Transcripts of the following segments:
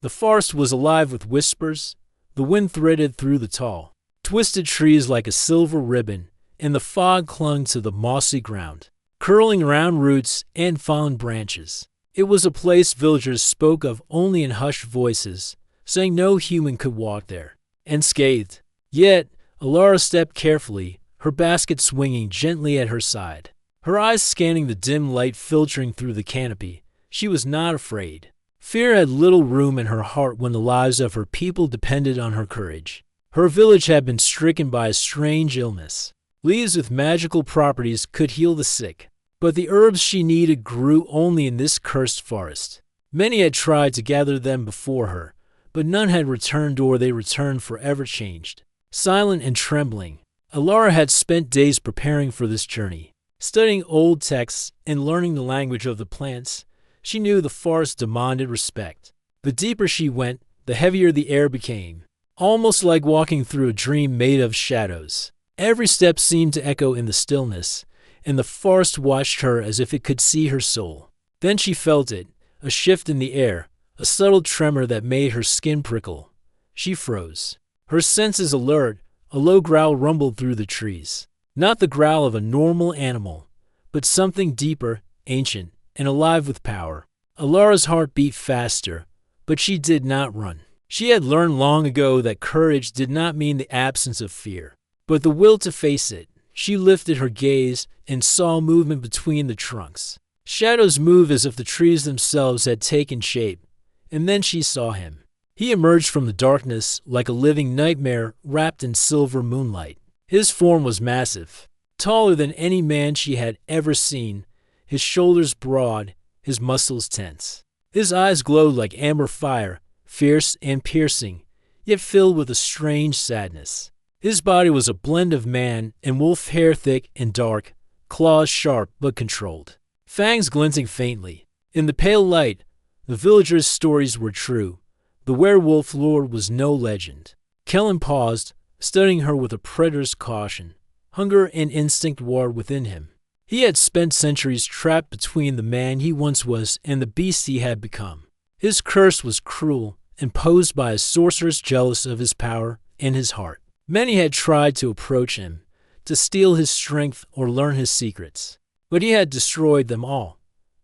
The forest was alive with whispers. The wind threaded through the tall, twisted trees like a silver ribbon, and the fog clung to the mossy ground, curling around roots and fallen branches. It was a place villagers spoke of only in hushed voices, saying no human could walk there, unscathed. Yet, Alara stepped carefully, her basket swinging gently at her side, her eyes scanning the dim light filtering through the canopy. She was not afraid. Fear had little room in her heart when the lives of her people depended on her courage. Her village had been stricken by a strange illness. Leaves with magical properties could heal the sick, but the herbs she needed grew only in this cursed forest. Many had tried to gather them before her, but none had returned, or they returned forever changed. Silent and trembling, Alara had spent days preparing for this journey, studying old texts and learning the language of the plants. She knew the forest demanded respect. The deeper she went, the heavier the air became, almost like walking through a dream made of shadows. Every step seemed to echo in the stillness, and the forest watched her as if it could see her soul. Then she felt it, a shift in the air, a subtle tremor that made her skin prickle. She froze. Her senses alert, a low growl rumbled through the trees. Not the growl of a normal animal, but something deeper, ancient, and alive with power. Alara's heart beat faster, but she did not run. She had learned long ago that courage did not mean the absence of fear, but the will to face it. She lifted her gaze and saw movement between the trunks. Shadows moved as if the trees themselves had taken shape, and then she saw him. He emerged from the darkness like a living nightmare wrapped in silver moonlight. His form was massive, taller than any man she had ever seen, his shoulders broad, his muscles tense. His eyes glowed like amber fire, fierce and piercing, yet filled with a strange sadness. His body was a blend of man and wolf, hair thick and dark, claws sharp but controlled, fangs glinting faintly. In the pale light, the villagers' stories were true. The werewolf lore was no legend. Kellen paused, studying her with a predator's caution. Hunger and instinct warred within him. He had spent centuries trapped between the man he once was and the beast he had become. His curse was cruel, imposed by a sorceress jealous of his power and his heart. Many had tried to approach him, to steal his strength or learn his secrets, but he had destroyed them all.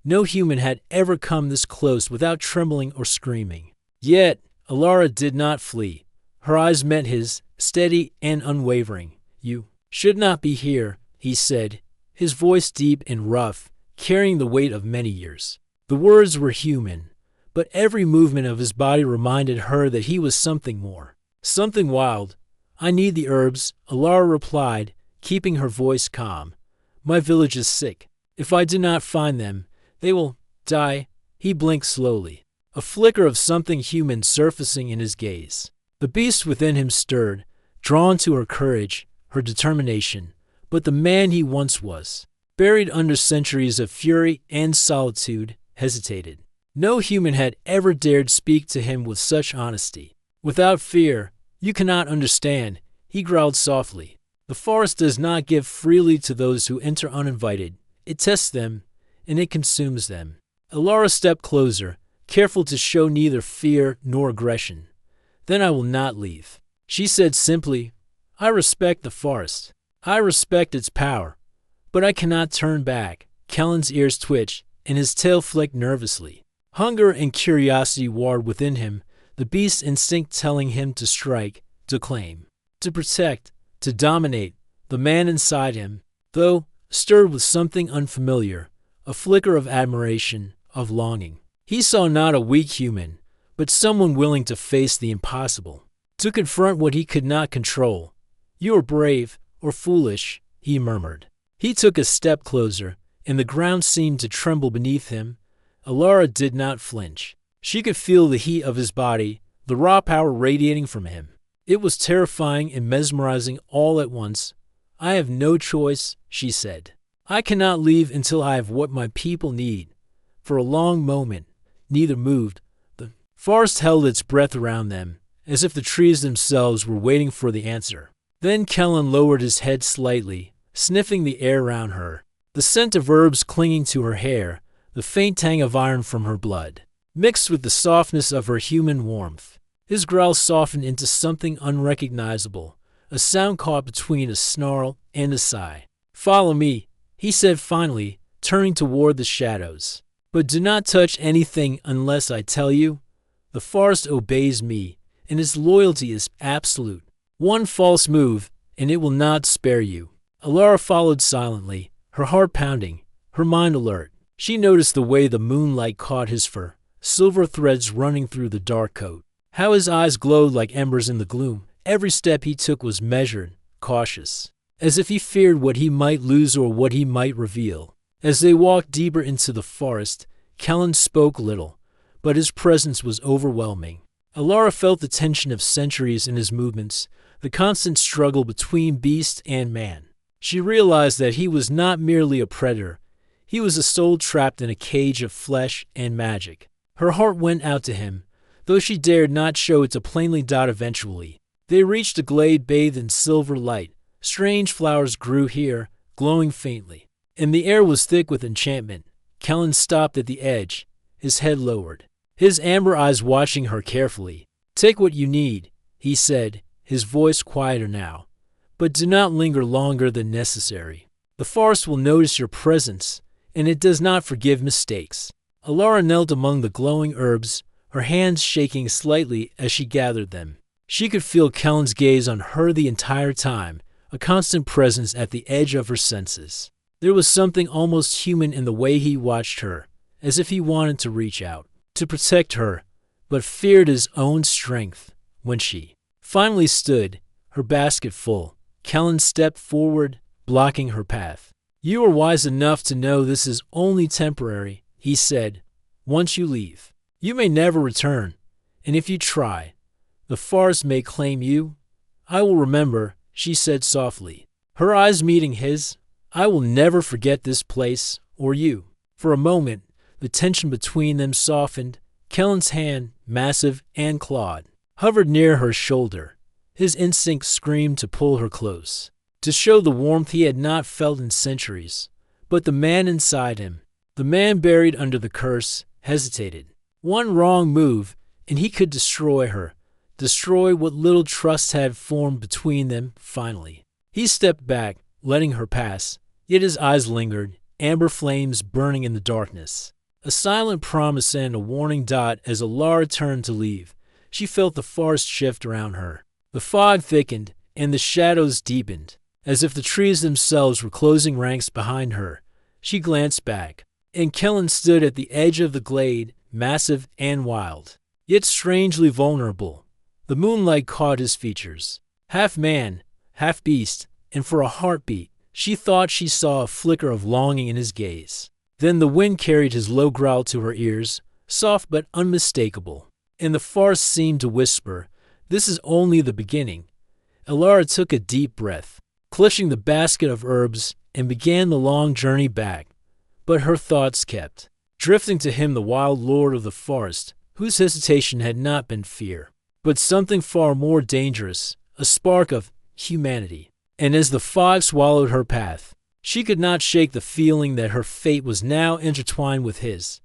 No human had ever come this close without trembling or screaming. Yet, Alara did not flee. Her eyes met his, steady and unwavering. "You should not be here," he said, his voice deep and rough, carrying the weight of many years. The words were human, but every movement of his body reminded her that he was something more, something wild. "I need the herbs," Alara replied, keeping her voice calm. "My village is sick. If I do not find them, they will die." He blinked slowly, a flicker of something human surfacing in his gaze. The beast within him stirred, drawn to her courage, her determination. But the man he once was, buried under centuries of fury and solitude, hesitated. No human had ever dared speak to him with such honesty. "Without fear, you cannot understand," he growled softly. "The forest does not give freely to those who enter uninvited. It tests them, and it consumes them." Alara stepped closer, careful to show neither fear nor aggression. "Then I will not leave," she said simply. "I respect the forest. I respect its power, but I cannot turn back." Kellen's ears twitched, and his tail flicked nervously. Hunger and curiosity warred within him, the beast's instinct telling him to strike, to claim, to protect, to dominate. The man inside him, though, stirred with something unfamiliar, a flicker of admiration, of longing. He saw not a weak human, but someone willing to face the impossible, to confront what he could not control. "You are brave, or foolish," he murmured. He took a step closer, and the ground seemed to tremble beneath him. Alara did not flinch. She could feel the heat of his body, the raw power radiating from him. It was terrifying and mesmerizing all at once. "I have no choice," she said. "I cannot leave until I have what my people need." For a long moment, neither moved. The forest held its breath around them, as if the trees themselves were waiting for the answer. Then Kellen lowered his head slightly, sniffing the air around her, the scent of herbs clinging to her hair, the faint tang of iron from her blood. mixed with the softness of her human warmth. His growl softened into something unrecognizable, a sound caught between a snarl and a sigh. "Follow me," he said finally, turning toward the shadows. "But do not touch anything unless I tell you. The forest obeys me, and its loyalty is absolute. One false move, and it will not spare you." Alara followed silently, her heart pounding, her mind alert. She noticed the way the moonlight caught his fur, silver threads running through the dark coat. How his eyes glowed like embers in the gloom. Every step he took was measured, cautious, as if he feared what he might lose or what he might reveal. As they walked deeper into the forest, Kellen spoke little, but his presence was overwhelming. Alara felt the tension of centuries in his movements, the constant struggle between beast and man. She realized that he was not merely a predator. He was a soul trapped in a cage of flesh and magic. Her heart went out to him, though she dared not show it to plainly dot eventually. They reached a glade bathed in silver light. Strange flowers grew here, glowing faintly, and the air was thick with enchantment. Kellen stopped at the edge, his head lowered, his amber eyes watching her carefully. "Take what you need," he said, his voice quieter now, "but do not linger longer than necessary. The forest will notice your presence, and it does not forgive mistakes." Alara knelt among the glowing herbs, her hands shaking slightly as she gathered them. She could feel Kellen's gaze on her the entire time, a constant presence at the edge of her senses. There was something almost human in the way he watched her, as if he wanted to reach out, to protect her, but feared his own strength. When she finally stood, her basket full, Kellen stepped forward, blocking her path. "You are wise enough to know this is only temporary," he said. "Once you leave, you may never return, and if you try, the forest may claim you." "I will remember," she said softly, her eyes meeting his. "I will never forget this place, or you." For a moment, the tension between them softened. Kellen's hand, massive and clawed, hovered near her shoulder. His instinct screamed to pull her close, to show the warmth he had not felt in centuries. But the man inside him, the man buried under the curse, hesitated. One wrong move, and he could destroy her, destroy what little trust had formed between them. Finally, he stepped back, letting her pass, yet his eyes lingered, amber flames burning in the darkness. A silent promise and a warning dot as Alara turned to leave. She felt the forest shift around her. The fog thickened, and the shadows deepened, as if the trees themselves were closing ranks behind her. She glanced back, and Kellen stood at the edge of the glade, massive and wild, yet strangely vulnerable. The moonlight caught his features, half man, half beast, and for a heartbeat, she thought she saw a flicker of longing in his gaze. Then the wind carried his low growl to her ears, soft but unmistakable, and the forest seemed to whisper, "This is only the beginning." Alara took a deep breath, clutching the basket of herbs, and began the long journey back. But her thoughts kept drifting to him, the wild lord of the forest, whose hesitation had not been fear, but something far more dangerous, a spark of humanity. And as the fog swallowed her path, she could not shake the feeling that her fate was now intertwined with his,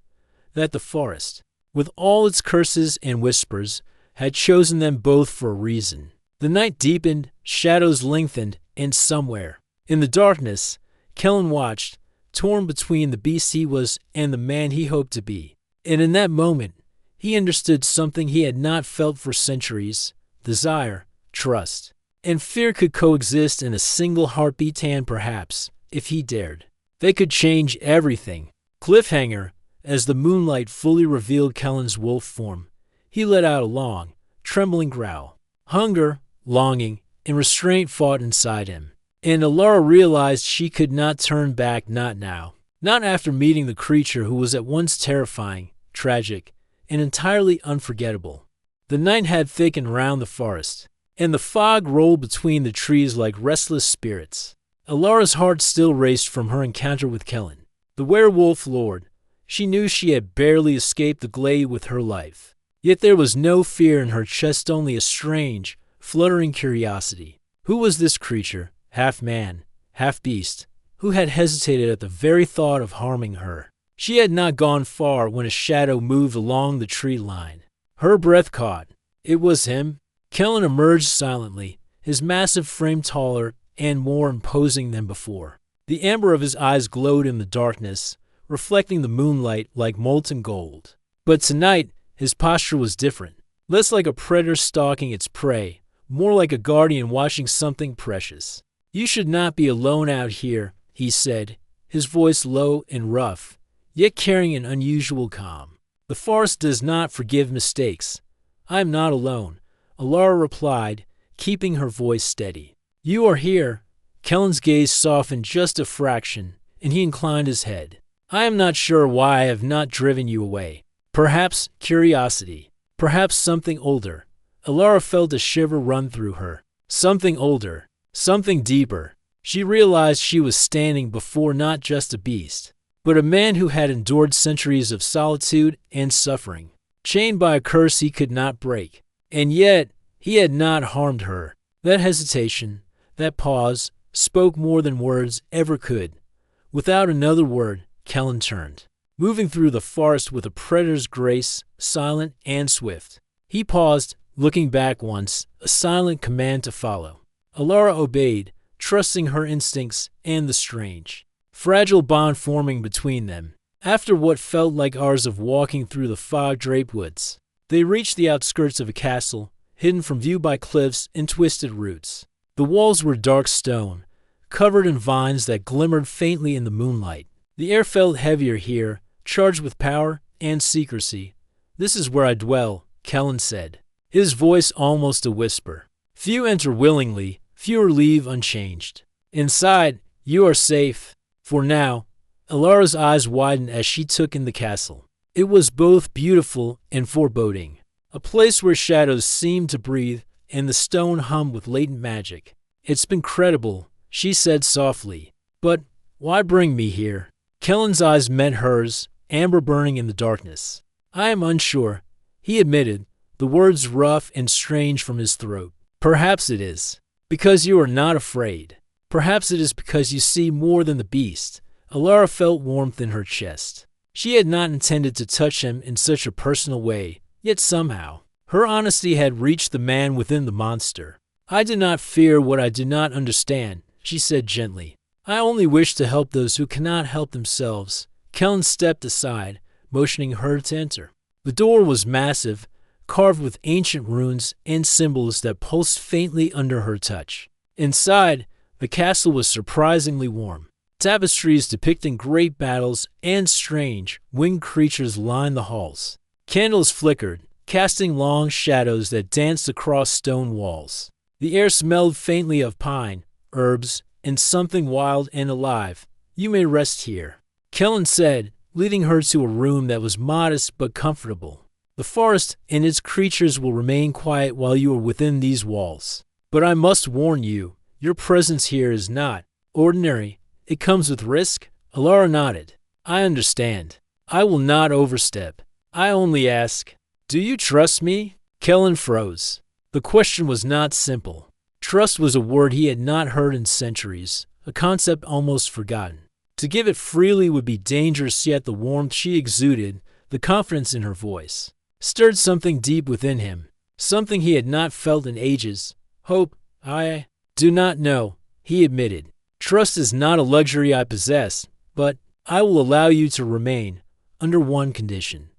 that the forest, with all its curses and whispers, had chosen them both for a reason. The night deepened, shadows lengthened, and somewhere, in the darkness, Kellen watched, torn between the beast he was and the man he hoped to be. And in that moment, he understood something he had not felt for centuries: desire, trust, and fear could coexist in a single heartbeat, and perhaps, if he dared, they could change everything. Cliffhanger, as the moonlight fully revealed Kellen's wolf form, he let out a long, trembling growl. Hunger, longing, and restraint fought inside him. And Alara realized she could not turn back, not now. Not after meeting the creature who was at once terrifying, tragic, and entirely unforgettable. The night had thickened round the forest, and the fog rolled between the trees like restless spirits. Alara's heart still raced from her encounter with Kellen, the werewolf lord. She knew she had barely escaped the glade with her life. Yet there was no fear in her chest, only a strange, fluttering curiosity. Who was this creature, half man, half beast, who had hesitated at the very thought of harming her? She had not gone far when a shadow moved along the tree line. Her breath caught. It was him. Kellen emerged silently, his massive frame taller and more imposing than before. The amber of his eyes glowed in the darkness, reflecting the moonlight like molten gold. But tonight, his posture was different. Less like a predator stalking its prey, more like a guardian watching something precious. "You should not be alone out here," he said, his voice low and rough, yet carrying an unusual calm. "The forest does not forgive mistakes." "I am not alone," Alara replied, keeping her voice steady. "You are here." Kellen's gaze softened just a fraction, and he inclined his head. "I am not sure why I have not driven you away. Perhaps curiosity. Perhaps something older." Alara felt a shiver run through her. Something older. Something deeper. She realized she was standing before not just a beast, but a man who had endured centuries of solitude and suffering, chained by a curse he could not break. And yet, he had not harmed her. That hesitation, that pause, spoke more than words ever could. Without another word, Kellen turned, moving through the forest with a predator's grace, silent and swift. He paused, looking back once, a silent command to follow. Alara obeyed, trusting her instincts and the strange, fragile bond forming between them. After what felt like hours of walking through the fog-draped woods, they reached the outskirts of a castle, hidden from view by cliffs and twisted roots. The walls were dark stone, covered in vines that glimmered faintly in the moonlight. The air felt heavier here, charged with power and secrecy. "This is where I dwell," Kellen said, his voice almost a whisper. "Few enter willingly, fewer leave unchanged. Inside, you are safe. For now." Alara's eyes widened as she took in the castle. It was both beautiful and foreboding, a place where shadows seemed to breathe and the stone hummed with latent magic. "It's been credible," she said softly. "But why bring me here?" Kellen's eyes met hers, amber burning in the darkness. "I am unsure," he admitted, the words rough and strange from his throat. "Perhaps it is because you are not afraid. Perhaps it is because you see more than the beast." Alara felt warmth in her chest. She had not intended to touch him in such a personal way, yet somehow, her honesty had reached the man within the monster. "I do not fear what I do not understand," she said gently. "I only wish to help those who cannot help themselves." Kellen stepped aside, motioning her to enter. The door was massive, carved with ancient runes and symbols that pulsed faintly under her touch. Inside, the castle was surprisingly warm. Tapestries depicting great battles and strange, winged creatures lined the halls. Candles flickered, casting long shadows that danced across stone walls. The air smelled faintly of pine, herbs, and something wild and alive. "You may rest here," Kellen said, leading her to a room that was modest but comfortable. "The forest and its creatures will remain quiet while you are within these walls. But I must warn you, your presence here is not ordinary. It comes with risk." Alara nodded. "I understand. I will not overstep. I only ask, do you trust me?" Kellen froze. The question was not simple. Trust was a word he had not heard in centuries, a concept almost forgotten. To give it freely would be dangerous, yet the warmth she exuded, the confidence in her voice, stirred something deep within him, something he had not felt in ages. "Hope, I do not know," he admitted. "Trust is not a luxury I possess, but I will allow you to remain, under one condition."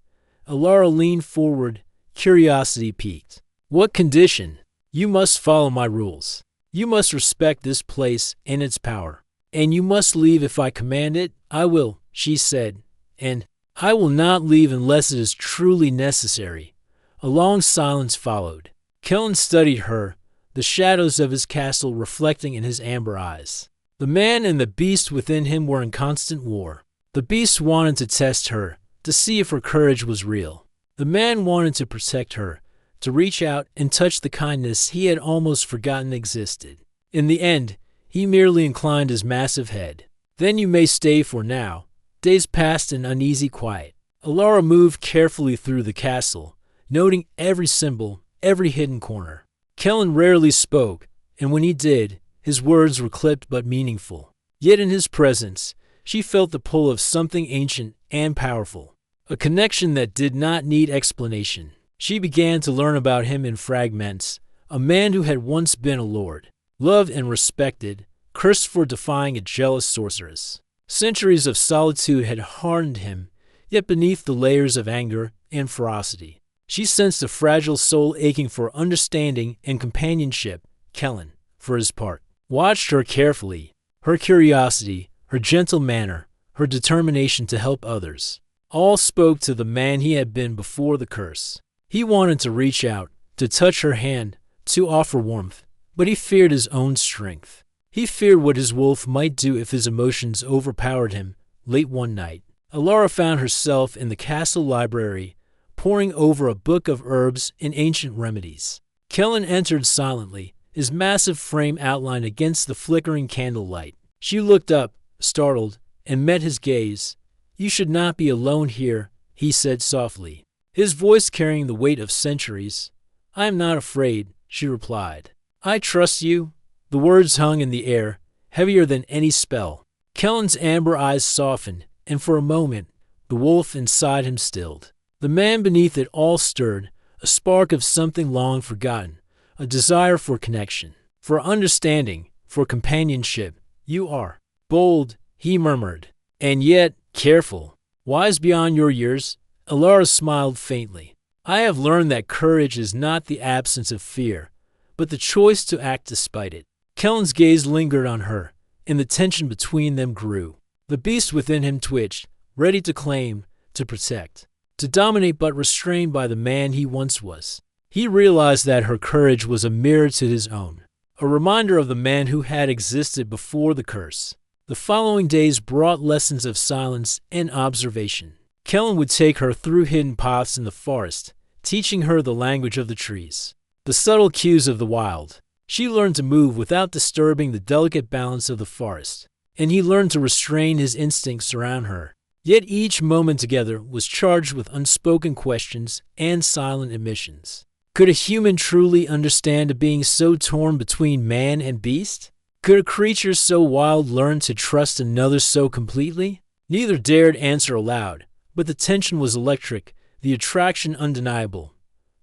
Alara leaned forward, curiosity piqued. "What condition?" "You must follow my rules. You must respect this place and its power. And you must leave if I command it." "I will," she said, "and I will not leave unless it is truly necessary." A long silence followed. Kellen studied her, the shadows of his castle reflecting in his amber eyes. The man and the beast within him were in constant war. The beast wanted to test her, to see if her courage was real. The man wanted to protect her, to reach out and touch the kindness he had almost forgotten existed. In the end, he merely inclined his massive head. "Then you may stay for now." Days passed in uneasy quiet. Alara moved carefully through the castle, noting every symbol, every hidden corner. Kellen rarely spoke, and when he did, his words were clipped but meaningful. Yet in his presence, she felt the pull of something ancient and powerful, a connection that did not need explanation. She began to learn about him in fragments, a man who had once been a lord, loved and respected, cursed for defying a jealous sorceress. Centuries of solitude had hardened him, yet beneath the layers of anger and ferocity, she sensed a fragile soul aching for understanding and companionship. Kellen, for his part, watched her carefully. Her curiosity, her gentle manner, her determination to help others, all spoke to the man he had been before the curse. He wanted to reach out, to touch her hand, to offer warmth, but he feared his own strength. He feared what his wolf might do if his emotions overpowered him. Late one night, Alara found herself in the castle library, poring over a book of herbs and ancient remedies. Kellen entered silently, his massive frame outlined against the flickering candlelight. She looked up, startled, and met his gaze. "You should not be alone here," he said softly, his voice carrying the weight of centuries. "I am not afraid," she replied. "I trust you." The words hung in the air, heavier than any spell. Kellen's amber eyes softened, and for a moment, the wolf inside him stilled. The man beneath it all stirred, a spark of something long forgotten, a desire for connection, for understanding, for companionship. "You are bold," he murmured, "and yet careful, wise beyond your years." Alara smiled faintly. "I have learned that courage is not the absence of fear, but the choice to act despite it." Kellen's gaze lingered on her, and the tension between them grew. The beast within him twitched, ready to claim, to protect, to dominate, but restrained by the man he once was. He realized that her courage was a mirror to his own, a reminder of the man who had existed before the curse. The following days brought lessons of silence and observation. Kellen would take her through hidden paths in the forest, teaching her the language of the trees, the subtle cues of the wild. She learned to move without disturbing the delicate balance of the forest, and he learned to restrain his instincts around her. Yet each moment together was charged with unspoken questions and silent admissions. Could a human truly understand a being so torn between man and beast? Could a creature so wild learn to trust another so completely? Neither dared answer aloud, but the tension was electric, the attraction undeniable.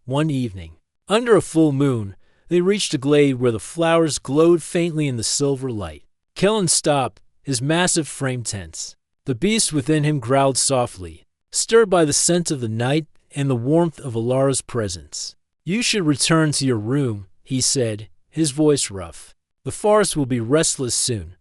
One evening, under a full moon, they reached a glade where the flowers glowed faintly in the silver light. Kellen stopped, his massive frame tense. The beast within him growled softly, stirred by the scent of the night and the warmth of Alara's presence. "You should return to your room," he said, his voice rough. "The forest will be restless soon."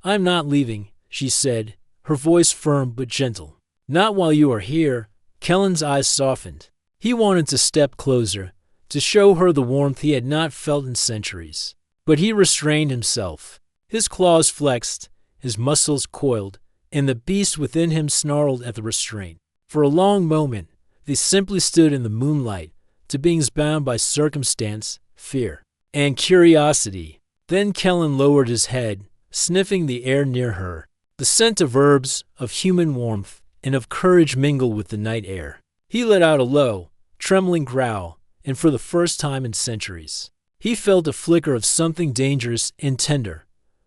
"I'm not leaving," she said, her voice firm but gentle. "Not while you are here." Kellen's eyes softened. He wanted to step closer, to show her the warmth he had not felt in centuries. But he restrained himself. His claws flexed, his muscles coiled, and the beast within him snarled at the restraint. For a long moment, they simply stood in the moonlight, to beings bound by circumstance, fear, and curiosity. Then Kellen lowered his head, sniffing the air near her. The scent of herbs, of human warmth, and of courage mingled with the night air. He let out a low, trembling growl, and for the first time in centuries, he felt a flicker of something dangerous and tender,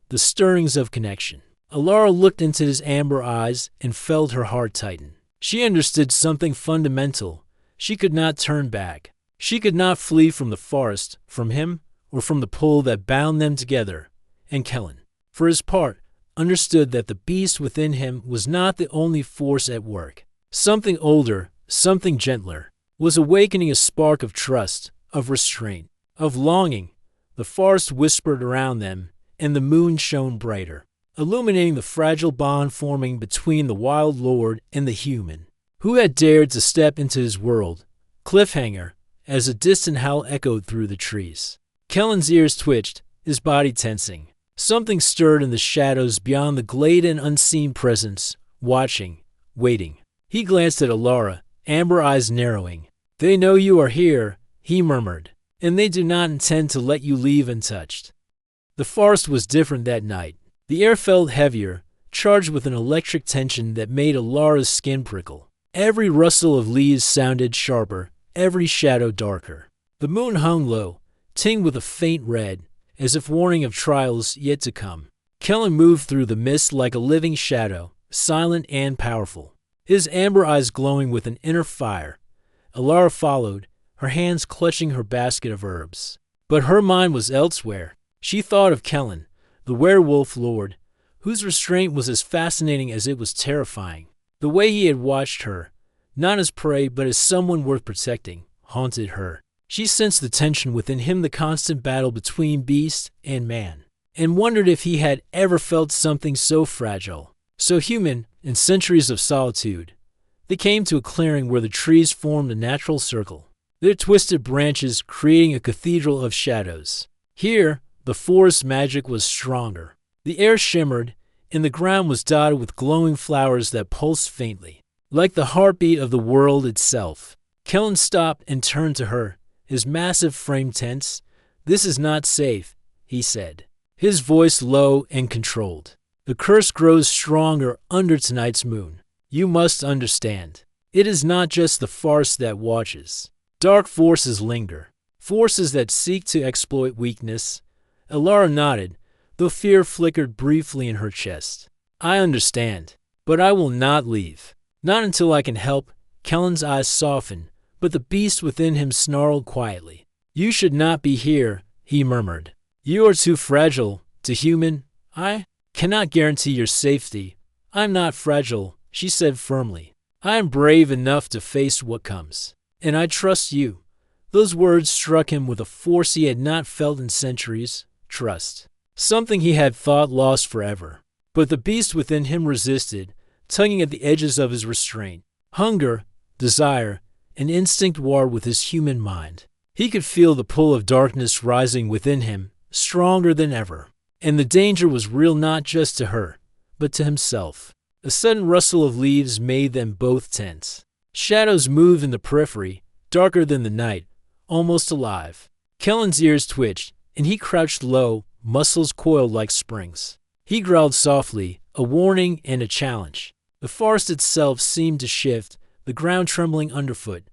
the stirrings of connection. Alara looked into his amber eyes and felt her heart tighten. She understood something fundamental. She could not turn back. She could not flee from the forest, from him, or from the pull that bound them together. And Kellen, for his part, understood that the beast within him was not the only force at work. Something older, something gentler, was awakening a spark of trust, of restraint, of longing. The forest whispered around them, and the moon shone brighter, illuminating the fragile bond forming between the wild lord and the human. Who had dared to step into his world? Cliffhanger, as a distant howl echoed through the trees. Kellen's ears twitched, his body tensing. Something stirred in the shadows beyond the glade, an unseen presence, watching, waiting. He glanced at Alara, amber eyes narrowing. "They know you are here," he murmured, "and they do not intend to let you leave untouched." The forest was different that night. The air felt heavier, charged with an electric tension that made Alara's skin prickle. Every rustle of leaves sounded sharper, every shadow darker. The moon hung low, tinged with a faint red, as if warning of trials yet to come. Kellen moved through the mist like a living shadow, silent and powerful, his amber eyes glowing with an inner fire. Alara followed, her hands clutching her basket of herbs. But her mind was elsewhere. She thought of Kellen, the werewolf lord, whose restraint was as fascinating as it was terrifying. The way he had watched her, not as prey but as someone worth protecting, haunted her. She sensed the tension within him, the constant battle between beast and man, and wondered if he had ever felt something so fragile, so human. In centuries of solitude, they came to a clearing where the trees formed a natural circle, their twisted branches creating a cathedral of shadows. Here, the forest magic was stronger. The air shimmered, and the ground was dotted with glowing flowers that pulsed faintly, like the heartbeat of the world itself. Kellen stopped and turned to her, his massive frame tense. "This is not safe," he said, his voice low and controlled. "The curse grows stronger under tonight's moon. You must understand. It is not just the farce that watches. Dark forces linger, forces that seek to exploit weakness." Alara nodded, though fear flickered briefly in her chest. "I understand, but I will not leave. Not until I can help." Kellen's eyes softened, but the beast within him snarled quietly. "You should not be here," he murmured. "You are too fragile, too human. I cannot guarantee your safety." "I'm not fragile," she said firmly. "I am brave enough to face what comes, and I trust you." Those words struck him with a force he had not felt in centuries. Trust. Something he had thought lost forever. But the beast within him resisted, tugging at the edges of his restraint. Hunger, desire, and instinct warred with his human mind. He could feel the pull of darkness rising within him, stronger than ever. And the danger was real, not just to her, but to himself. A sudden rustle of leaves made them both tense. Shadows moved in the periphery, darker than the night, almost alive. Kellen's ears twitched, and he crouched low, muscles coiled like springs. He growled softly, a warning and a challenge. The forest itself seemed to shift, the ground trembling underfoot.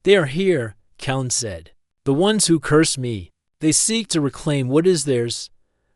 "They are here," Kellen said. "The ones who curse me. They seek to reclaim what is theirs."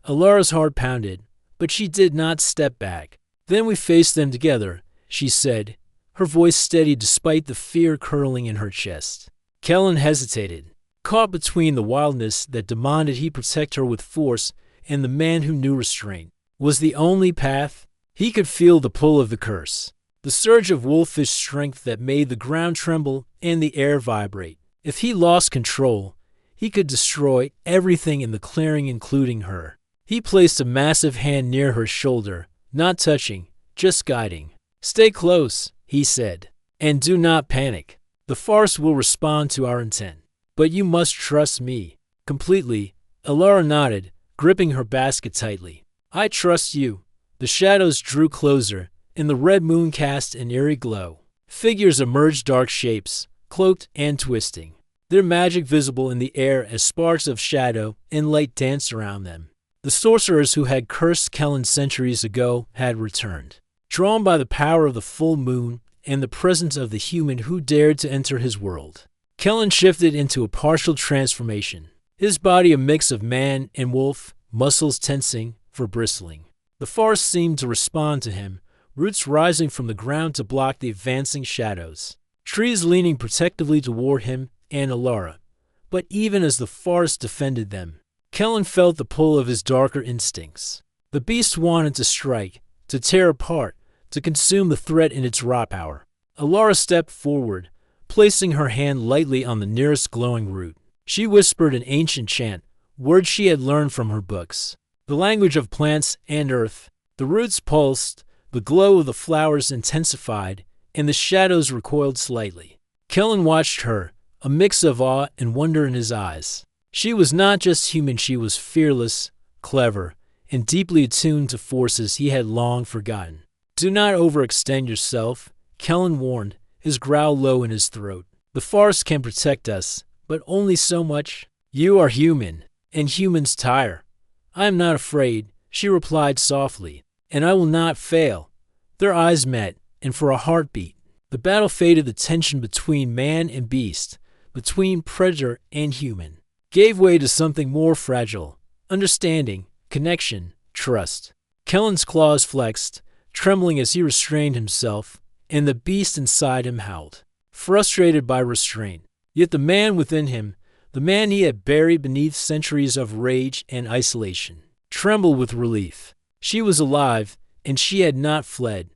Alara's heart pounded, but she did not step back. "Then we face them together," she said, her voice steady despite the fear curling in her chest. Kellen hesitated, caught between the wildness that demanded he protect her with force and the man who knew restraint. Was the only path? He could feel the pull of the curse, the surge of wolfish strength that made the ground tremble and the air vibrate. If he lost control, he could destroy everything in the clearing, including her. He placed a massive hand near her shoulder, not touching, just guiding. "Stay close," he said, "and do not panic. The farce will respond to our intent. But you must trust me." Completely, Alara nodded, gripping her basket tightly. "I trust you." The shadows drew closer, and the red moon cast an eerie glow. Figures emerged, dark shapes, cloaked and twisting, their magic visible in the air as sparks of shadow and light danced around them. The sorcerers who had cursed Kellen centuries ago had returned, drawn by the power of the full moon and the presence of the human who dared to enter his world. Kellen shifted into a partial transformation, his body a mix of man and wolf, muscles tensing for bristling. The forest seemed to respond to him, roots rising from the ground to block the advancing shadows, trees leaning protectively toward him and Alara. But even as the forest defended them, Kellen felt the pull of his darker instincts. The beast wanted to strike, to tear apart, to consume the threat in its raw power. Alara stepped forward, placing her hand lightly on the nearest glowing root. She whispered an ancient chant, words she had learned from her books, the language of plants and earth. The roots pulsed, the glow of the flowers intensified, and the shadows recoiled slightly. Kellen watched her, a mix of awe and wonder in his eyes. She was not just human, she was fearless, clever, and deeply attuned to forces he had long forgotten. "Do not overextend yourself," Kellen warned, his growl low in his throat. "The forest can protect us, but only so much. You are human, and humans tire." "I am not afraid," she replied softly, "and I will not fail." Their eyes met, and for a heartbeat, the battle faded. The tension between man and beast, between predator and human, gave way to something more fragile: understanding, connection, trust. Kellen's claws flexed, trembling as he restrained himself, and the beast inside him howled, frustrated by restraint. Yet the man within him, the man he had buried beneath centuries of rage and isolation, trembled with relief. She was alive, and she had not fled.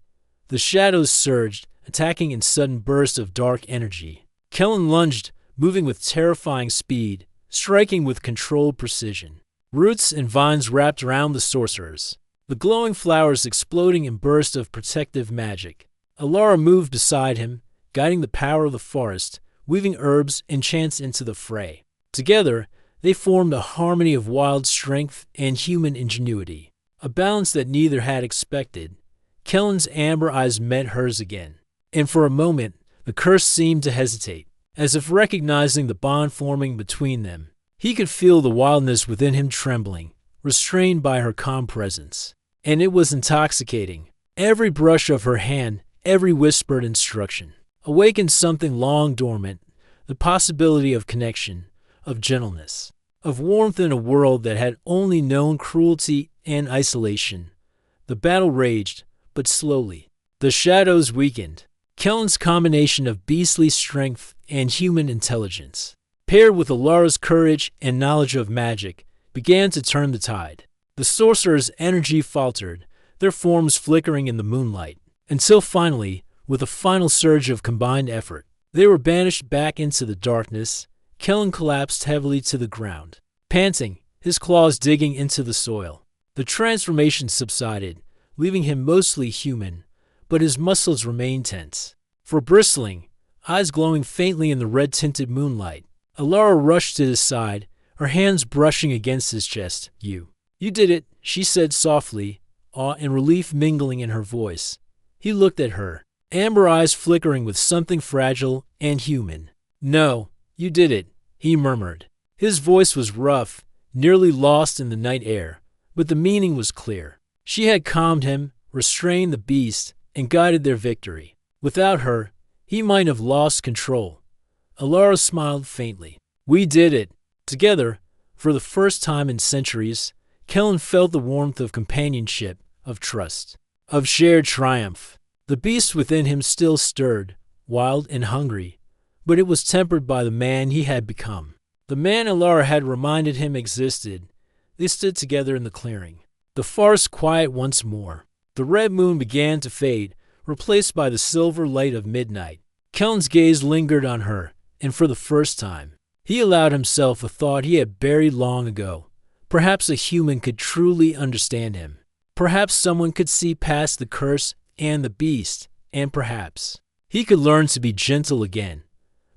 The shadows surged, attacking in sudden bursts of dark energy. Kellen lunged, moving with terrifying speed, striking with controlled precision. Roots and vines wrapped around the sorcerers, the glowing flowers exploding in bursts of protective magic. Alara moved beside him, guiding the power of the forest, weaving herbs and chants into the fray. Together, they formed a harmony of wild strength and human ingenuity, a balance that neither had expected. Kellen's amber eyes met hers again, and for a moment, the curse seemed to hesitate, as if recognizing the bond forming between them. He could feel the wildness within him trembling, restrained by her calm presence. And it was intoxicating. Every brush of her hand, every whispered instruction, awakened something long dormant, the possibility of connection, of gentleness, of warmth in a world that had only known cruelty and isolation. The battle raged, but slowly. The shadows weakened. Kellen's combination of beastly strength and human intelligence, paired with Alara's courage and knowledge of magic, began to turn the tide. The sorcerers' energy faltered, their forms flickering in the moonlight, until finally, with a final surge of combined effort, they were banished back into the darkness. Kellen collapsed heavily to the ground, panting, his claws digging into the soil. The transformation subsided, leaving him mostly human, but his muscles remained tense. For bristling, eyes glowing faintly in the red-tinted moonlight, Alara rushed to his side, her hands brushing against his chest. You did it," she said softly, awe and relief mingling in her voice. He looked at her, amber eyes flickering with something fragile and human. "No, you did it," he murmured. His voice was rough, nearly lost in the night air, but the meaning was clear. She had calmed him, restrained the beast, and guided their victory. Without her, he might have lost control. Alara smiled faintly. "We did it." Together, for the first time in centuries, Kellen felt the warmth of companionship, of trust, of shared triumph. The beast within him still stirred, wild and hungry, but it was tempered by the man he had become. The man Alara had reminded him existed. They stood together in the clearing, the forest quiet once more. The red moon began to fade, replaced by the silver light of midnight. Kellen's gaze lingered on her, and for the first time, he allowed himself a thought he had buried long ago. Perhaps a human could truly understand him. Perhaps someone could see past the curse and the beast, and perhaps he could learn to be gentle again.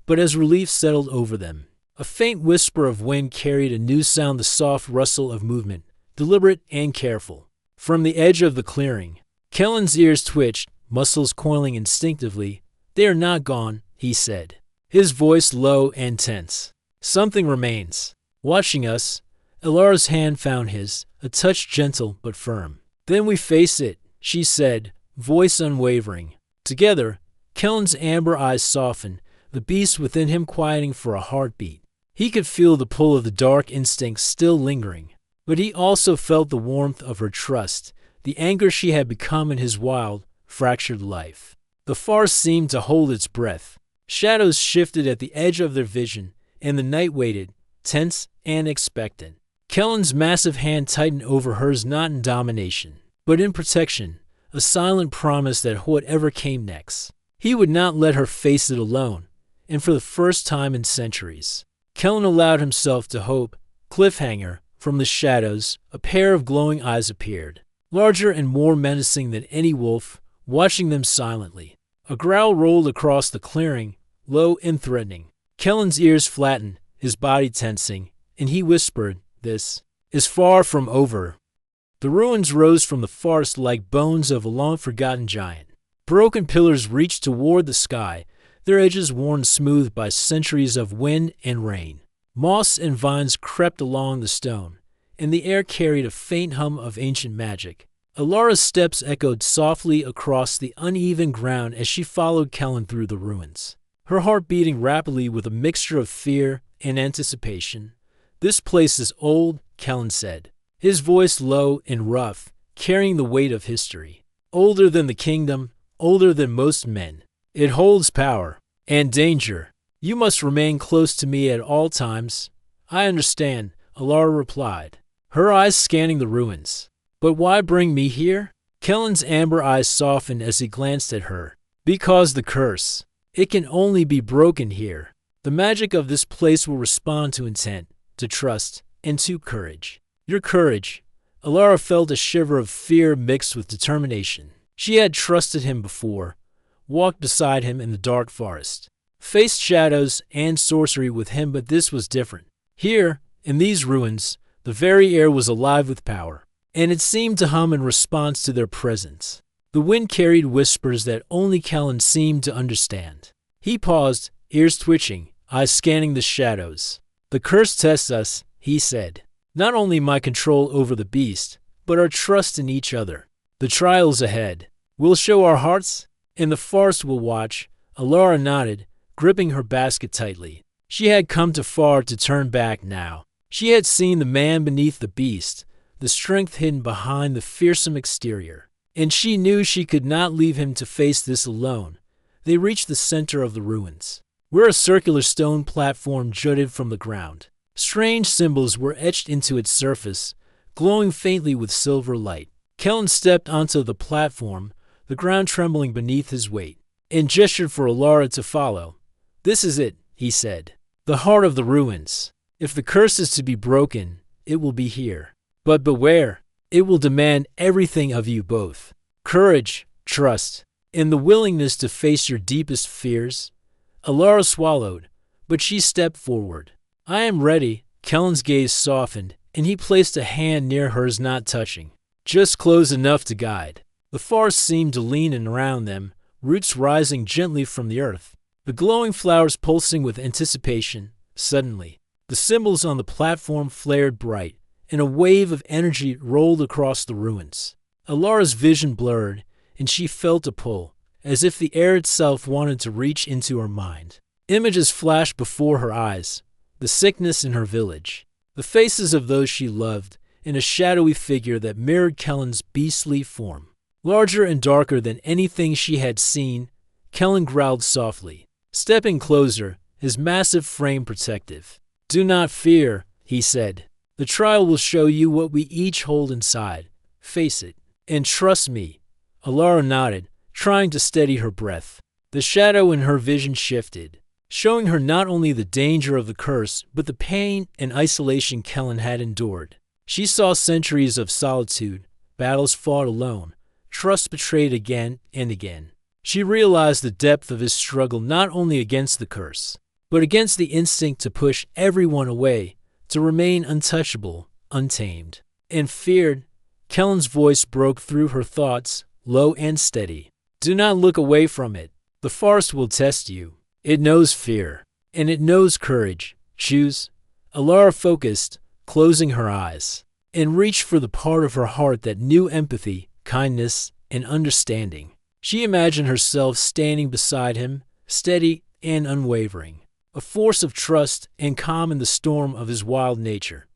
But as relief settled over them, a faint whisper of wind carried a new sound, the soft rustle of movement, deliberate and careful. From the edge of the clearing, Kellen's ears twitched, muscles coiling instinctively. "They are not gone," he said, his voice low and tense. "Something remains, watching us." Alara's hand found his, a touch gentle but firm. "Then we face it," she said, voice unwavering. Together, Kellen's amber eyes softened, the beast within him quieting for a heartbeat. He could feel the pull of the dark instincts still lingering, but he also felt the warmth of her trust, the anchor she had become in his wild, fractured life. The forest seemed to hold its breath. Shadows shifted at the edge of their vision, and the night waited, tense and expectant. Kellen's massive hand tightened over hers, not in domination, but in protection, a silent promise that whatever came next, he would not let her face it alone. And for the first time in centuries, Kellen allowed himself to hope. Cliffhanger, from the shadows, a pair of glowing eyes appeared, larger and more menacing than any wolf, watching them silently. A growl rolled across the clearing, low and threatening. Kellen's ears flattened, his body tensing, and he whispered, "This is far from over." The ruins rose from the forest like bones of a long-forgotten giant. Broken pillars reached toward the sky, their edges worn smooth by centuries of wind and rain. Moss and vines crept along the stone, and the air carried a faint hum of ancient magic. Alara's steps echoed softly across the uneven ground as she followed Kellen through the ruins, her heart beating rapidly with a mixture of fear and anticipation. "This place is old," Kellen said, his voice low and rough, carrying the weight of history. Older than the kingdom, older than most men. It holds power and danger. You must remain close to me at all times. I understand, Alara replied, her eyes scanning the ruins. But why bring me here? Kellen's amber eyes softened as he glanced at her. Because the curse. It can only be broken here. The magic of this place will respond to intent, to trust, and to courage. Your courage. Alara felt a shiver of fear mixed with determination. She had trusted him before, walked beside him in the dark forest, faced shadows and sorcery with him, but this was different. Here, in these ruins, the very air was alive with power, and it seemed to hum in response to their presence. The wind carried whispers that only Kellen seemed to understand. He paused, ears twitching, eyes scanning the shadows. The curse tests us, he said. Not only my control over the beast, but our trust in each other. The trial's ahead. We'll show our hearts, and the forest will watch. Alara nodded, gripping her basket tightly. She had come too far to turn back now. She had seen the man beneath the beast, the strength hidden behind the fearsome exterior. And she knew she could not leave him to face this alone. They reached the center of the ruins, where a circular stone platform jutted from the ground. Strange symbols were etched into its surface, glowing faintly with silver light. Kellen stepped onto the platform, the ground trembling beneath his weight, and gestured for Alara to follow. This is it, he said. The heart of the ruins. If the curse is to be broken, it will be here. But beware, it will demand everything of you both. Courage, trust, and the willingness to face your deepest fears. Alara swallowed, but she stepped forward. I am ready. Kellen's gaze softened, and he placed a hand near hers, not touching, just close enough to guide. The forest seemed to lean in around them, roots rising gently from the earth, the glowing flowers pulsing with anticipation. Suddenly, the symbols on the platform flared bright, and a wave of energy rolled across the ruins. Alara's vision blurred, and she felt a pull, as if the air itself wanted to reach into her mind. Images flashed before her eyes. The sickness in her village, the faces of those she loved, and a shadowy figure that mirrored Kellen's beastly form. Larger and darker than anything she had seen, Kellen growled softly, stepping closer, his massive frame protective. Do not fear, he said. The trial will show you what we each hold inside. Face it, and trust me. Alara nodded, trying to steady her breath. The shadow in her vision shifted, showing her not only the danger of the curse, but the pain and isolation Kellen had endured. She saw centuries of solitude, battles fought alone, trust betrayed again and again. She realized the depth of his struggle not only against the curse, but against the instinct to push everyone away, to remain untouchable, untamed. And feared. Kellen's voice broke through her thoughts, low and steady. Do not look away from it. The forest will test you. It knows fear, and it knows courage. Choose. Alara focused, closing her eyes, and reached for the part of her heart that knew empathy, kindness, and understanding. She imagined herself standing beside him, steady and unwavering, a force of trust and calm in the storm of his wild nature.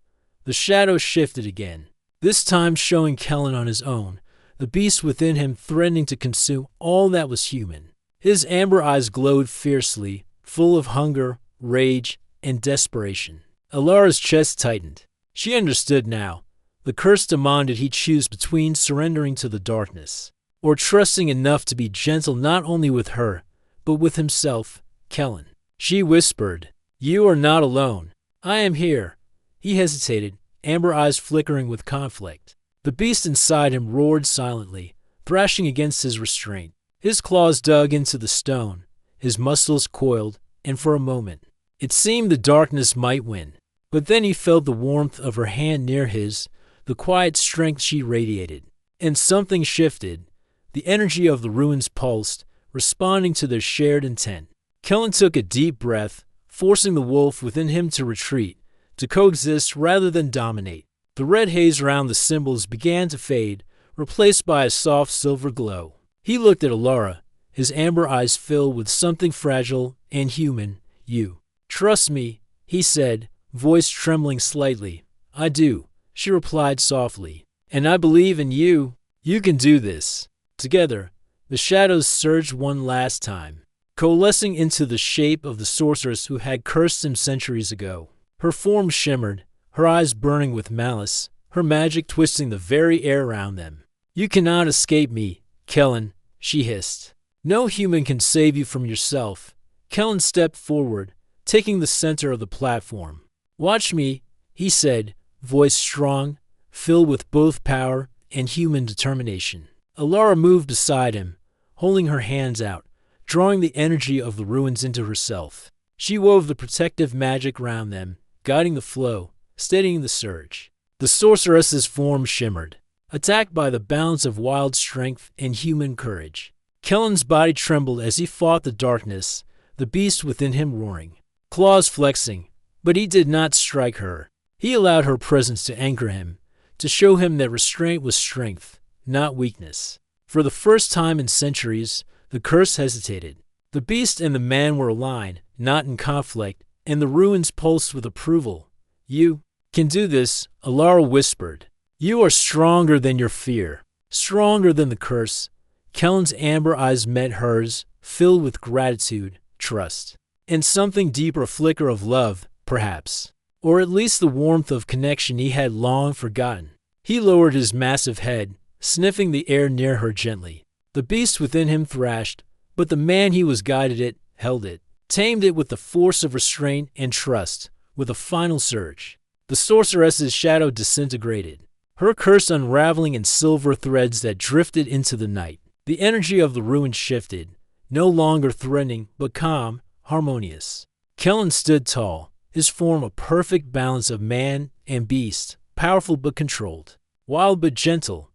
The shadow shifted again, this time showing Kellen on his own, the beast within him threatening to consume all that was human. His amber eyes glowed fiercely, full of hunger, rage, and desperation. Alara's chest tightened. She understood now. The curse demanded he choose between surrendering to the darkness, or trusting enough to be gentle not only with her, but with himself, Kellen. She whispered, You are not alone. I am here. He hesitated, amber eyes flickering with conflict. The beast inside him roared silently, thrashing against his restraint. His claws dug into the stone, his muscles coiled, and for a moment, it seemed the darkness might win. But then he felt the warmth of her hand near his, the quiet strength she radiated. And something shifted. The energy of the ruins pulsed, responding to their shared intent. Kellen took a deep breath, forcing the wolf within him to retreat, to coexist rather than dominate. The red haze around the symbols began to fade, replaced by a soft silver glow. He looked at Alara, his amber eyes filled with something fragile and human. You. Trust me, he said, voice trembling slightly. I do, she replied softly, And I believe in you. You can do this." Together, the shadows surged one last time, coalescing into the shape of the sorceress who had cursed him centuries ago. Her form shimmered, her eyes burning with malice, her magic twisting the very air around them. "You cannot escape me, Kellen," she hissed. "No human can save you from yourself." Kellen stepped forward, taking the center of the platform. "Watch me," he said, voice strong, filled with both power and human determination. Alara moved beside him, holding her hands out, drawing the energy of the ruins into herself. She wove the protective magic round them, guiding the flow, steadying the surge. The sorceress's form shimmered, attacked by the balance of wild strength and human courage. Kellen's body trembled as he fought the darkness, the beast within him roaring, claws flexing, but he did not strike her. He allowed her presence to anchor him, to show him that restraint was strength, not weakness. For the first time in centuries, the curse hesitated. The beast and the man were aligned, not in conflict, and the ruins pulsed with approval. "You can do this," Alara whispered. "You are stronger than your fear, stronger than the curse." Kellen's amber eyes met hers, filled with gratitude, trust, and something deeper, a flicker of love, perhaps, or at least the warmth of connection he had long forgotten. He lowered his massive head, sniffing the air near her gently. The beast within him thrashed, but the man he was guided it, held it, tamed it with the force of restraint and trust. With a final surge, the sorceress's shadow disintegrated, her curse unraveling in silver threads that drifted into the night. The energy of the ruin shifted, no longer threatening, but calm, harmonious. Kellen stood tall, his form a perfect balance of man and beast, powerful but controlled, wild but gentle.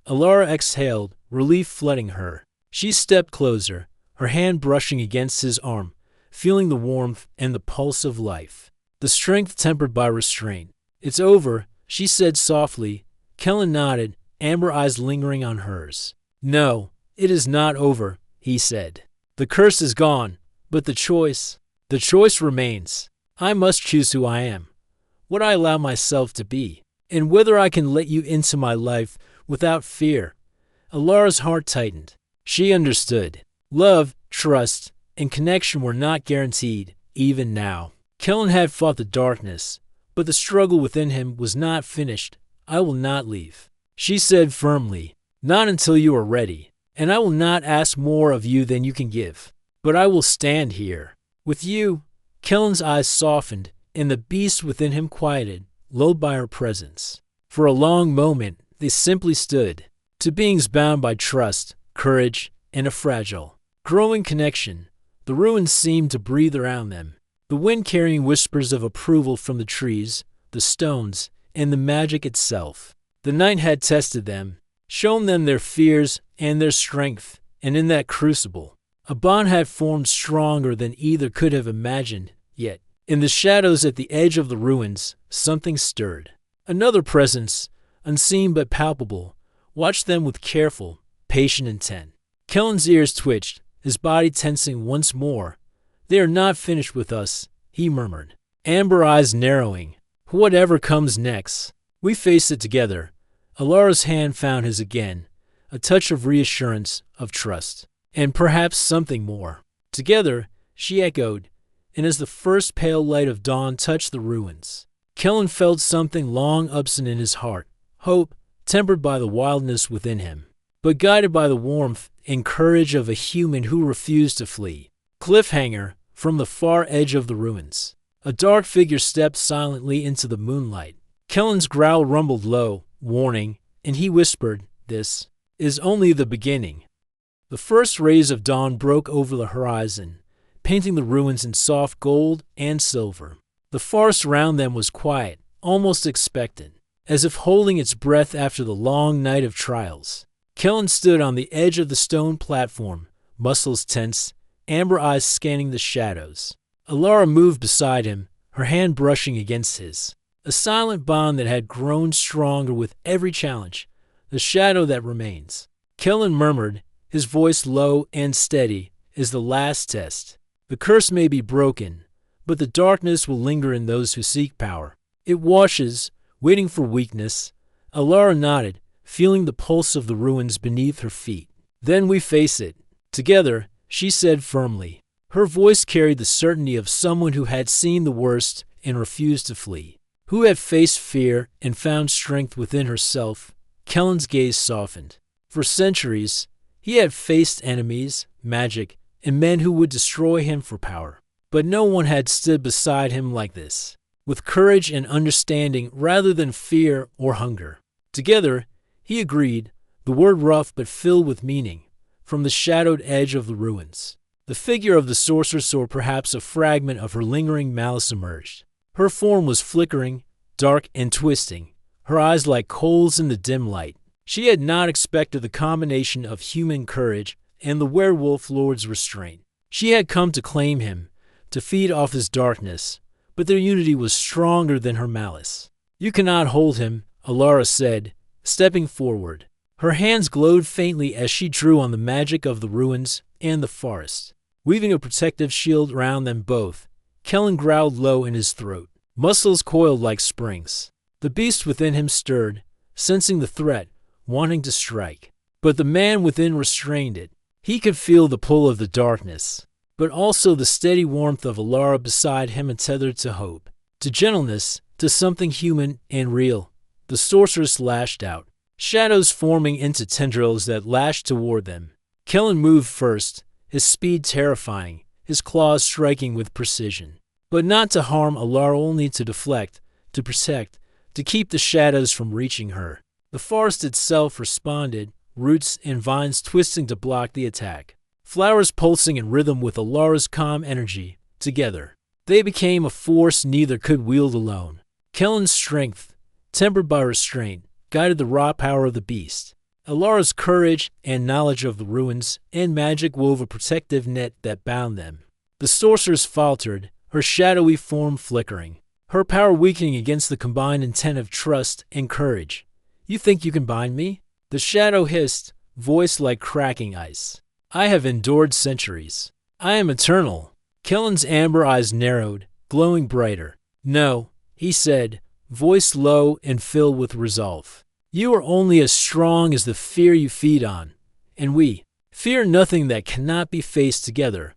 Alara exhaled, relief flooding her. She stepped closer, her hand brushing against his arm, feeling the warmth and the pulse of life, the strength tempered by restraint. "It's over," she said softly. Kellen nodded, amber eyes lingering on hers. "No, it is not over," he said. "The curse is gone, but the choice remains. I must choose who I am, what I allow myself to be, and whether I can let you into my life without fear." Alara's heart tightened. She understood. Love, trust, and connection were not guaranteed, even now. Kellen had fought the darkness, but the struggle within him was not finished. "I will not leave," she said firmly. "Not until you are ready. And I will not ask more of you than you can give. But I will stand here with you." Kellen's eyes softened, and the beast within him quieted, lulled by her presence. For a long moment, they simply stood, two beings bound by trust, courage, and a fragile, growing connection. The ruins seemed to breathe around them, the wind carrying whispers of approval from the trees, the stones, and the magic itself. The night had tested them, shown them their fears and their strength, and in that crucible, a bond had formed stronger than either could have imagined. Yet, in the shadows at the edge of the ruins, something stirred. Another presence, unseen but palpable, watched them with careful, patient intent. Kellen's ears twitched, his body tensing once more. "They are not finished with us," he murmured, amber eyes narrowing. "Whatever comes next, we face it together." Alara's hand found his again, a touch of reassurance, of trust, and perhaps something more. Together, she echoed, and as the first pale light of dawn touched the ruins, Kellen felt something long absent in his heart, hope, tempered by the wildness within him, but guided by the warmth and courage of a human who refused to flee. Cliffhanger, from the far edge of the ruins, a dark figure stepped silently into the moonlight. Kellen's growl rumbled low, warning, and he whispered, "This is only the beginning." The first rays of dawn broke over the horizon, painting the ruins in soft gold and silver. The forest around them was quiet, almost expectant, as if holding its breath after the long night of trials. Kellen stood on the edge of the stone platform, muscles tense, amber eyes scanning the shadows. Alara moved beside him, her hand brushing against his. A silent bond that had grown stronger with every challenge, the shadow that remains. Kellen murmured, his voice low and steady, is the last test. The curse may be broken, but the darkness will linger in those who seek power. It washes, waiting for weakness. Alara nodded, feeling the pulse of the ruins beneath her feet. "Then we face it. Together," she said firmly. Her voice carried the certainty of someone who had seen the worst and refused to flee, who had faced fear and found strength within herself. Kellen's gaze softened. For centuries, he had faced enemies, magic, and men who would destroy him for power. But no one had stood beside him like this, with courage and understanding rather than fear or hunger. Together, he agreed, the word rough but filled with meaning, from the shadowed edge of the ruins. The figure of the sorceress, or perhaps a fragment of her lingering malice, emerged. Her form was flickering, dark and twisting, her eyes like coals in the dim light. She had not expected the combination of human courage and the werewolf lord's restraint. She had come to claim him, to feed off his darkness, but their unity was stronger than her malice. "You cannot hold him," Alara said, stepping forward. Her hands glowed faintly as she drew on the magic of the ruins and the forest, weaving a protective shield around them both. Kellen growled low in his throat, muscles coiled like springs. The beast within him stirred, sensing the threat, wanting to strike. But the man within restrained it. He could feel the pull of the darkness, but also the steady warmth of Alara beside him, and tethered to hope, to gentleness, to something human and real. The sorceress lashed out, shadows forming into tendrils that lashed toward them. Kellen moved first, his speed terrifying, his claws striking with precision. But not to harm Alara, only to deflect, to protect, to keep the shadows from reaching her. The forest itself responded, roots and vines twisting to block the attack, flowers pulsing in rhythm with Alara's calm energy. Together, they became a force neither could wield alone. Kellen's strength, tempered by restraint, guided the raw power of the beast. Alara's courage and knowledge of the ruins and magic wove a protective net that bound them. The sorceress faltered, her shadowy form flickering, her power weakening against the combined intent of trust and courage. "You think you can bind me?" The shadow hissed, voice like cracking ice. "I have endured centuries. I am eternal." Kellen's amber eyes narrowed, glowing brighter. "No," he said, voice low and filled with resolve. "You are only as strong as the fear you feed on, and we fear nothing that cannot be faced together."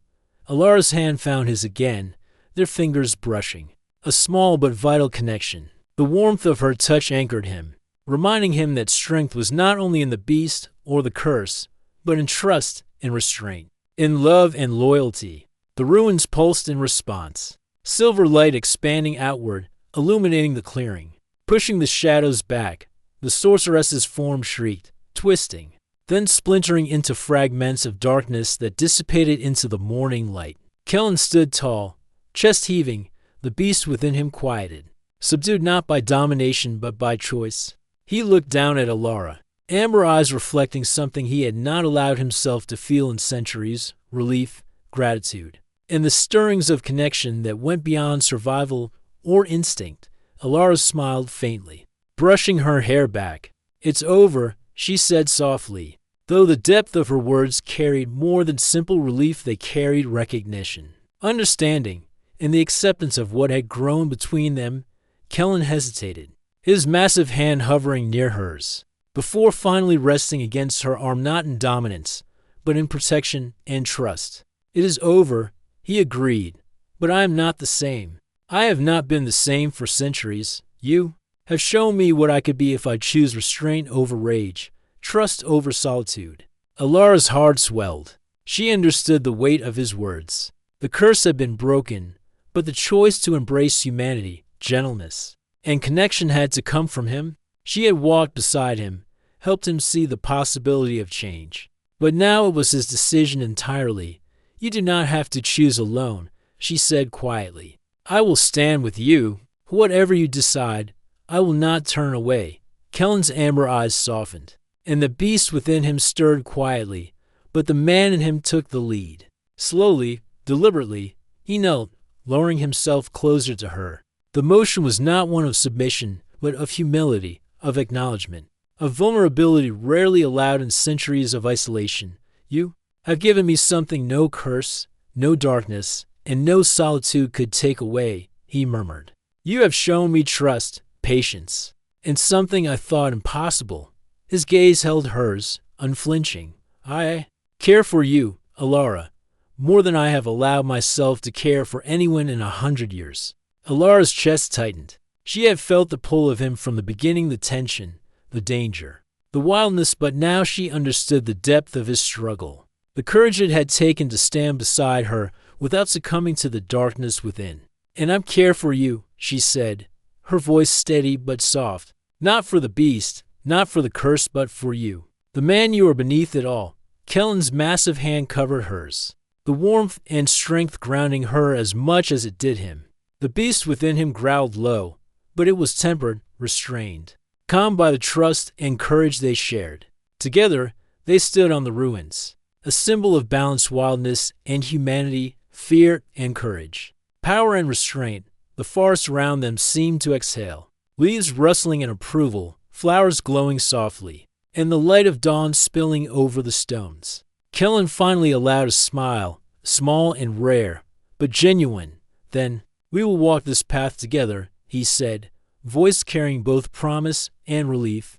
Alara's hand found his again, their fingers brushing. A small but vital connection. The warmth of her touch anchored him, reminding him that strength was not only in the beast or the curse, but in trust and restraint, in love and loyalty. The ruins pulsed in response, silver light expanding outward, illuminating the clearing, pushing the shadows back. The sorceress's form shrieked, twisting, then splintering into fragments of darkness that dissipated into the morning light. Kellen stood tall, chest heaving, the beast within him quieted, subdued not by domination but by choice. He looked down at Alara, amber eyes reflecting something he had not allowed himself to feel in centuries: relief, gratitude, and the stirrings of connection that went beyond survival or instinct. Alara smiled faintly, brushing her hair back. "It's over," she said softly, though the depth of her words carried more than simple relief. They carried recognition, understanding, and the acceptance of what had grown between them. Kellen hesitated, his massive hand hovering near hers, before finally resting against her arm, not in dominance, but in protection and trust. "It is over," he agreed, "but I am not the same. I have not been the same for centuries. You have shown me what I could be if I choose restraint over rage, trust over solitude." Alara's heart swelled. She understood the weight of his words. The curse had been broken, but the choice to embrace humanity, gentleness, and connection had to come from him. She had walked beside him, helped him see the possibility of change. But now it was his decision entirely. "You do not have to choose alone," she said quietly. "I will stand with you. Whatever you decide, I will not turn away." Kellen's amber eyes softened, and the beast within him stirred quietly, but the man in him took the lead. Slowly, deliberately, he knelt, lowering himself closer to her. The motion was not one of submission, but of humility, of acknowledgement, of vulnerability rarely allowed in centuries of isolation. "You have given me something no curse, no darkness, and no solitude could take away," he murmured. "You have shown me trust, patience, and something I thought impossible." His gaze held hers, unflinching. I care for you, Alara, more than I have allowed myself to care for anyone in 100 years. Alara's chest tightened. She had felt the pull of him from the beginning, the tension, the danger, the wildness, but now she understood the depth of his struggle, the courage it had taken to stand beside her without succumbing to the darkness within. And I'm care for you, she said, her voice steady but soft. Not for the beast, not for the curse, but for you. The man you are beneath it all. Kellen's massive hand covered hers, the warmth and strength grounding her as much as it did him. The beast within him growled low, but it was tempered, restrained, calmed by the trust and courage they shared. Together, they stood on the ruins, a symbol of balanced wildness and humanity, fear and courage, power and restraint. The forest around them seemed to exhale, leaves rustling in approval, flowers glowing softly, and the light of dawn spilling over the stones. Kellen finally allowed a smile, small and rare, but genuine. Then, we will walk this path together, he said, voice carrying both promise and relief.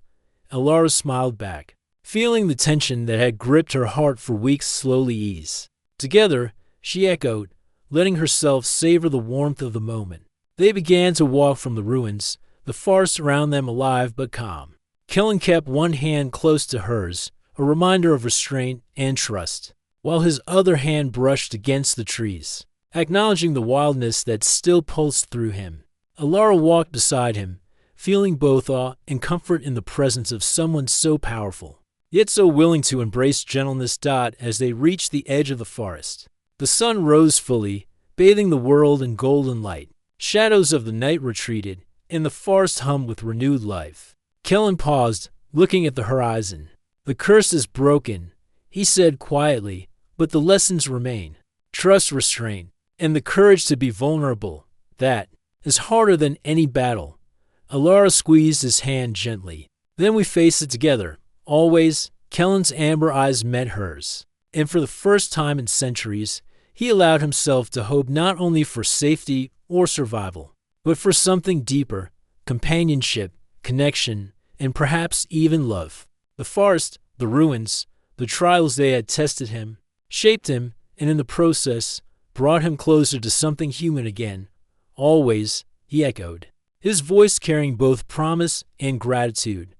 Alara smiled back, feeling the tension that had gripped her heart for weeks slowly ease. Together, she echoed, letting herself savor the warmth of the moment. They began to walk from the ruins, the forest around them alive but calm. Kellen kept one hand close to hers, a reminder of restraint and trust, while his other hand brushed against the trees, acknowledging the wildness that still pulsed through him. Alara walked beside him, feeling both awe and comfort in the presence of someone so powerful, yet so willing to embrace gentleness. As they reached the edge of the forest, the sun rose fully, bathing the world in golden light. Shadows of the night retreated, and the forest hummed with renewed life. Kellen paused, looking at the horizon. The curse is broken, he said quietly, but the lessons remain. Trust, restraint, and the courage to be vulnerable. That is harder than any battle. Alara squeezed his hand gently. Then we faced it together. Always. Kellen's amber eyes met hers, and for the first time in centuries, he allowed himself to hope not only for safety or survival, but for something deeper, companionship, connection, and perhaps even love. The forest, the ruins, the trials they had tested him, shaped him, and in the process, brought him closer to something human again. Always, he echoed, his voice carrying both promise and gratitude.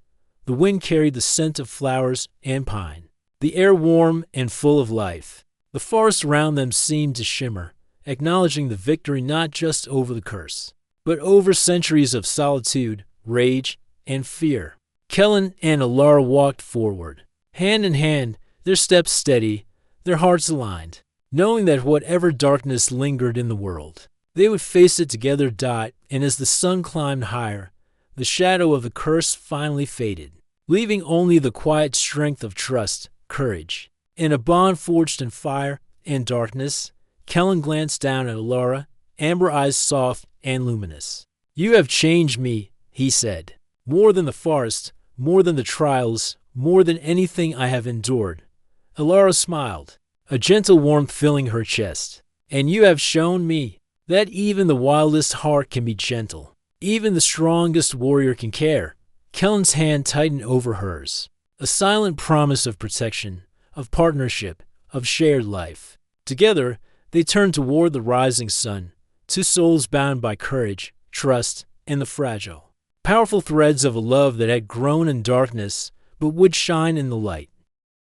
The wind carried the scent of flowers and pine, the air warm and full of life. The forest around them seemed to shimmer, acknowledging the victory not just over the curse, but over centuries of solitude, rage, and fear. Kellen and Alara walked forward, hand in hand, their steps steady, their hearts aligned, knowing that whatever darkness lingered in the world, they would face it together. And as the sun climbed higher, the shadow of the curse finally faded, leaving only the quiet strength of trust, courage, and a bond forged in fire and darkness. Kellen glanced down at Alara, amber eyes soft and luminous. You have changed me, he said. More than the forest, more than the trials, more than anything I have endured. Alara smiled, a gentle warmth filling her chest. And you have shown me that even the wildest heart can be gentle. Even the strongest warrior can care. Kellen's hand tightened over hers, a silent promise of protection, of partnership, of shared life. Together, they turned toward the rising sun, two souls bound by courage, trust, and the fragile, powerful threads of a love that had grown in darkness but would shine in the light.